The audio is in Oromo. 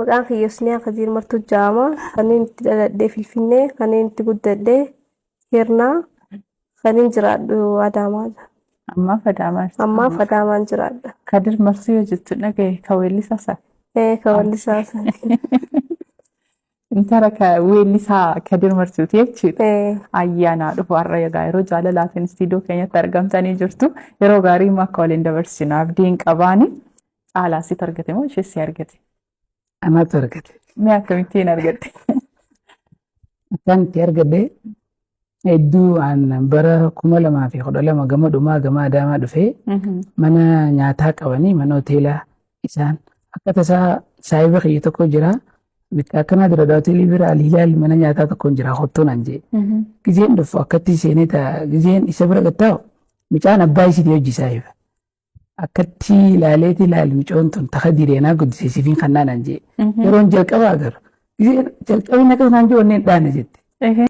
Maqaan kiyyoosniyaa Kadir Martuu Jaama kanneen itti dhaladhee Finfinnee kanneen itti guddadhee Hirnaa kanneen jiraadhu Adaamaadha. Ammaaf Adaamaan jiraadha. Kadir Martuu yoo jettu dhagaye ka weellisaa Kawallisaa intara ka weellisaa Kadir Martuuti jechuudha. Ayyaana dhufu har'a egaa yeroo jaalalaatiin istiidiyoo keenyatti argamtanii jirtu yeroo gaarii immoo akka waliin dabarsinu abdiin qabaani caalaa sitti argate moo ishee si argate? Anatu argate. Mee akkamittiin argatte? Akkan itti argadhe hedduu aan bara 2012 gama dhumaa gama Adaamaa dhufee mana nyaataa qabanii mana hoteelaa isaan akka tasaa saayiba kiyya tokko jira. Akkana dura hoteelii bira Aliilaal mana nyaataa tokko jira hottoon anjee. Gizeen dhufu akkatti seenee ta'a gizeen isa bira gattaa'u mucaan abbaa isii hojii saayiba. Akkatti ilaaleeti ilaali mucoon tun taka direenaa guddisee sifiin kannaan anjee. Yeroon jalqabaa agarra. Gizeen jalqabina akka isaan jiru wanneen dhaana jette.